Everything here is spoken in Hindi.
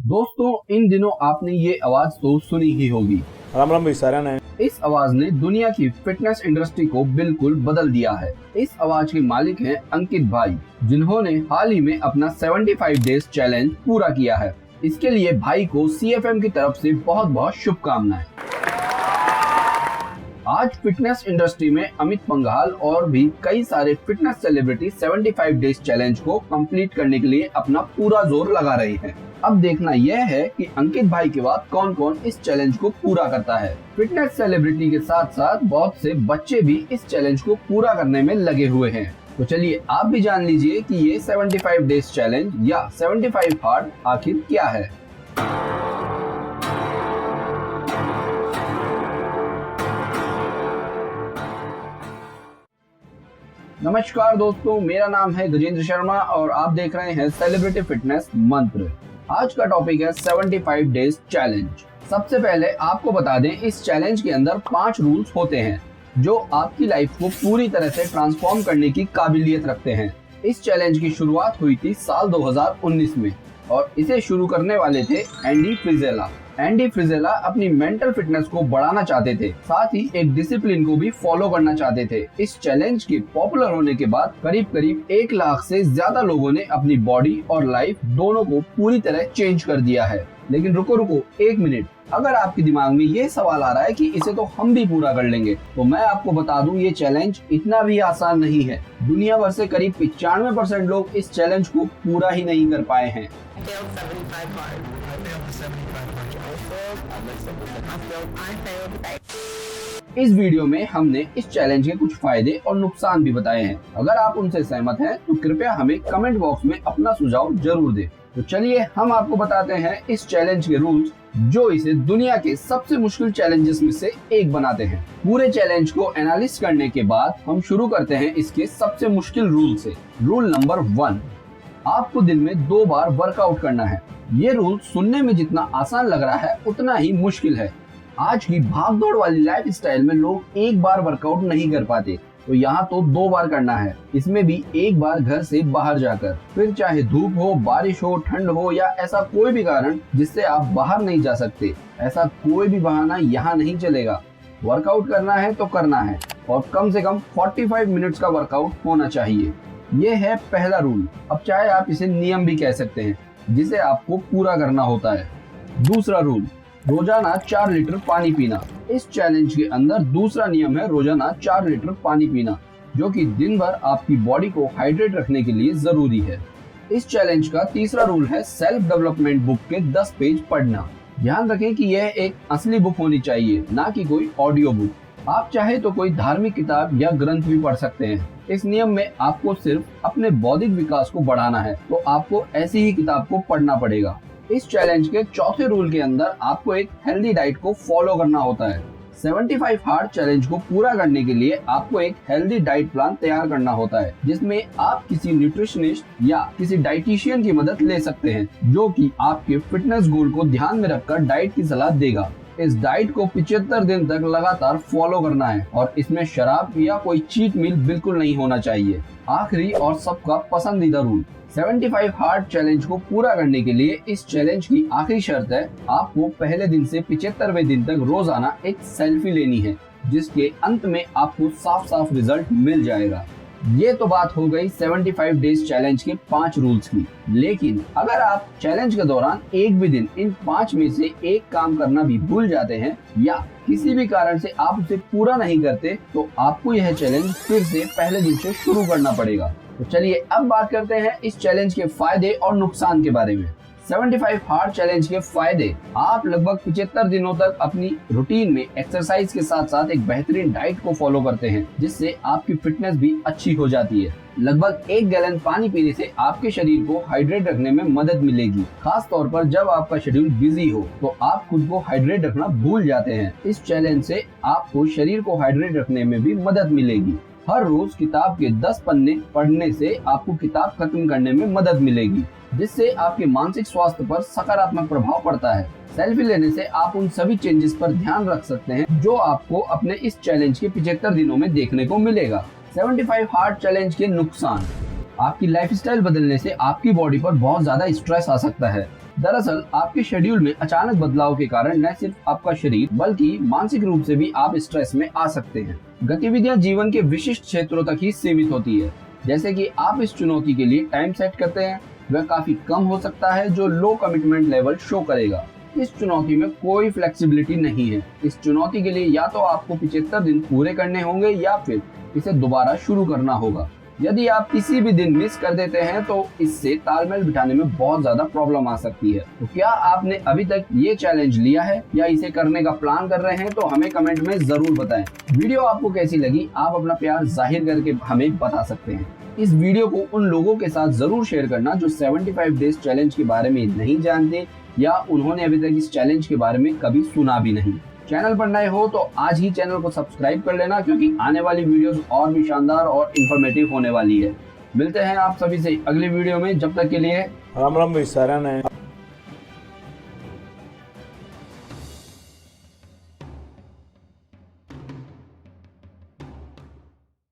दोस्तों, इन दिनों आपने ये आवाज तो सुनी ही होगी। राम राम भाई सारा ने। इस आवाज ने दुनिया की फिटनेस इंडस्ट्री को बिल्कुल बदल दिया है। इस आवाज के मालिक हैं अंकित भाई, जिन्होंने हाल ही में अपना 75 डेज चैलेंज पूरा किया है। इसके लिए भाई को CFM की तरफ से बहुत बहुत शुभकामनाएं। आज फिटनेस इंडस्ट्री में अमित पंघाल और भी कई सारे फिटनेस सेलिब्रिटी 75 डेज चैलेंज को कंप्लीट करने के लिए अपना पूरा जोर लगा रहे हैं। अब देखना यह है कि अंकित भाई के बाद कौन कौन इस चैलेंज को पूरा करता है। फिटनेस सेलिब्रिटी के साथ साथ बहुत से बच्चे भी इस चैलेंज को पूरा करने में लगे हुए हैं। तो चलिए आप भी जान लीजिए कि ये 75 डेज चैलेंज या 75 हार्ड आखिर क्या है। नमस्कार दोस्तों, मेरा नाम है गजेंद्र शर्मा और आप देख रहे हैं सेलिब्रिटी फिटनेस मंत्र। आज का टॉपिक है 75 डेज चैलेंज। सबसे पहले आपको बता दें, इस चैलेंज के अंदर 5 रूल्स होते हैं जो आपकी लाइफ को पूरी तरह से ट्रांसफॉर्म करने की काबिलियत रखते हैं। इस चैलेंज की शुरुआत हुई थी साल 2019 में और इसे शुरू करने वाले थे एंडी फ्रिजेला। एंडी फ्रिजेला अपनी मेंटल फिटनेस को बढ़ाना चाहते थे, साथ ही एक डिसिप्लिन को भी फॉलो करना चाहते थे। इस चैलेंज के पॉपुलर होने के बाद करीब 1 लाख से ज्यादा लोगों ने अपनी बॉडी और लाइफ दोनों को पूरी तरह चेंज कर दिया है। लेकिन रुको 1 मिनट, अगर आपके दिमाग में ये सवाल आ रहा है कि इसे तो हम भी पूरा कर लेंगे, तो मैं आपको बता दूं ये चैलेंज इतना भी आसान नहीं है। दुनिया भर से करीब 95% लोग इस चैलेंज को पूरा ही नहीं कर पाए हैं। इस वीडियो में हमने इस चैलेंज के कुछ फायदे और नुकसान भी बताए हैं। अगर आप उनसे सहमत हैं तो कृपया हमें कमेंट बॉक्स में अपना सुझाव जरूर दें। तो चलिए हम आपको बताते हैं इस चैलेंज के रूल्स, जो इसे दुनिया के सबसे मुश्किल चैलेंजेस में से एक बनाते हैं। पूरे चैलेंज को एनालिसिस करने के बाद हम शुरू करते हैं इसके सबसे मुश्किल रूल से। रूल नंबर 1, आपको दिन में 2 बार वर्कआउट करना है। ये रूल सुनने में जितना आसान लग रहा है उतना ही मुश्किल है। आज की भागदौड़ वाली लाइफ स्टाइल में लोग एक बार वर्कआउट नहीं कर पाते, तो यहाँ तो 2 बार करना है। इसमें भी एक बार घर से बाहर जाकर, फिर चाहे धूप हो, बारिश हो, ठंड हो या ऐसा कोई भी कारण जिससे आप बाहर नहीं जा सकते, ऐसा कोई भी बहाना यहाँ नहीं चलेगा। वर्कआउट करना है तो करना है और कम से कम 45 मिनट्स का वर्कआउट होना चाहिए। ये है पहला रूल। अब चाहे आप इसे नियम भी कह सकते हैं, जिसे आपको पूरा करना होता है। दूसरा रूल, रोजाना 4 लीटर पानी पीना। इस चैलेंज के अंदर दूसरा नियम है रोजाना 4 लीटर पानी पीना, जो कि दिन भर आपकी बॉडी को हाइड्रेट रखने के लिए जरूरी है। इस चैलेंज का तीसरा रूल है सेल्फ डेवलपमेंट बुक के 10 पेज पढ़ना। ध्यान रखें कि यह एक असली बुक होनी चाहिए, ना कि कोई ऑडियो बुक। आप चाहे तो कोई धार्मिक किताब या ग्रंथ भी पढ़ सकते हैं। इस नियम में आपको सिर्फ अपने बौद्धिक विकास को बढ़ाना है, तो आपको ऐसी ही किताब को पढ़ना पड़ेगा। इस चैलेंज के चौथे रूल के अंदर आपको एक हेल्दी डाइट को फॉलो करना होता है। 75 हार्ड चैलेंज को पूरा करने के लिए आपको एक हेल्दी डाइट प्लान तैयार करना होता है, जिसमें आप किसी न्यूट्रिशनिस्ट या किसी डाइटिशियन की मदद ले सकते हैं, जो कि आपके फिटनेस गोल को ध्यान में रखकर डाइट की सलाह देगा। इस डाइट को 75 दिन तक लगातार फॉलो करना है और इसमें शराब या कोई चीट मील बिल्कुल नहीं होना चाहिए। आखिरी और सबका पसंदीदा रूल, 75 हार्ड चैलेंज को पूरा करने के लिए इस चैलेंज की आखिरी शर्त है, आपको पहले दिन से 75वें दिन तक रोजाना एक सेल्फी लेनी है, जिसके अंत में आपको साफ रिजल्ट मिल जाएगा। ये तो बात हो गई 75 डेज चैलेंज के 5 रूल्स की। लेकिन अगर आप चैलेंज के दौरान एक भी दिन इन 5 में से एक काम करना भी भूल जाते हैं या किसी भी कारण से आप उसे पूरा नहीं करते, तो आपको यह चैलेंज फिर से पहले दिन से शुरू करना पड़ेगा। तो चलिए अब बात करते हैं इस चैलेंज के फायदे और नुकसान के बारे में। 75 हार्ड चैलेंज के फायदे, आप लगभग 75 दिनों तक अपनी रूटीन में एक्सरसाइज के साथ साथ एक बेहतरीन डाइट को फॉलो करते हैं, जिससे आपकी फिटनेस भी अच्छी हो जाती है। लगभग 1 गैलन पानी पीने से आपके शरीर को हाइड्रेट रखने में मदद मिलेगी। खास तौर पर जब आपका शेड्यूल बिजी हो तो आप खुद को हाइड्रेट रखना भूल जाते हैं। इस चैलेंज से आपको शरीर को हाइड्रेट रखने में भी मदद मिलेगी। हर रोज किताब के 10 पन्ने पढ़ने से आपको किताब खत्म करने में मदद मिलेगी, जिससे आपके मानसिक स्वास्थ्य पर सकारात्मक प्रभाव पड़ता है। सेल्फी लेने से आप उन सभी चेंजेस पर ध्यान रख सकते हैं जो आपको अपने इस चैलेंज के 75 दिनों में देखने को मिलेगा। 75 हार्ड चैलेंज के नुकसान, आपकी लाइफस्टाइल बदलने से आपकी बॉडी पर बहुत ज्यादा स्ट्रेस आ सकता है, दरअसल आपके शेड्यूल में अचानक बदलाव के कारण न सिर्फ आपका शरीर बल्कि मानसिक रूप से भी आप स्ट्रेस में आ सकते हैं। गतिविधियां जीवन के विशिष्ट क्षेत्रों तक ही सीमित होती है। जैसे कि आप इस चुनौती के लिए टाइम सेट करते हैं, वह काफी कम हो सकता है जो लो कमिटमेंट लेवल शो करेगा। इस चुनौती में कोई फ्लेक्सिबिलिटी नहीं है। इस चुनौती के लिए या तो आपको 75 दिन पूरे करने होंगे या फिर इसे दोबारा शुरू करना होगा। यदि आप किसी भी दिन मिस कर देते हैं तो इससे तालमेल बिठाने में बहुत ज्यादा प्रॉब्लम आ सकती है। तो क्या आपने अभी तक ये चैलेंज लिया है या इसे करने का प्लान कर रहे हैं तो हमें कमेंट में जरूर बताएं। वीडियो आपको कैसी लगी आप अपना प्यार जाहिर करके हमें बता सकते हैं। इस वीडियो को उन लोगों के साथ जरूर शेयर करना जो 75 डेज चैलेंज के बारे में नहीं जानते या उन्होंने अभी तक इस चैलेंज के बारे में कभी सुना भी नहीं। चैनल पर नए हो तो आज ही चैनल को सब्सक्राइब कर लेना क्योंकि आने वाली वीडियोस और भी शानदार और इंफॉर्मेटिव होने वाली है। मिलते हैं आप सभी से अगली वीडियो में, जब तक के लिए राम राम भाई सारा ने।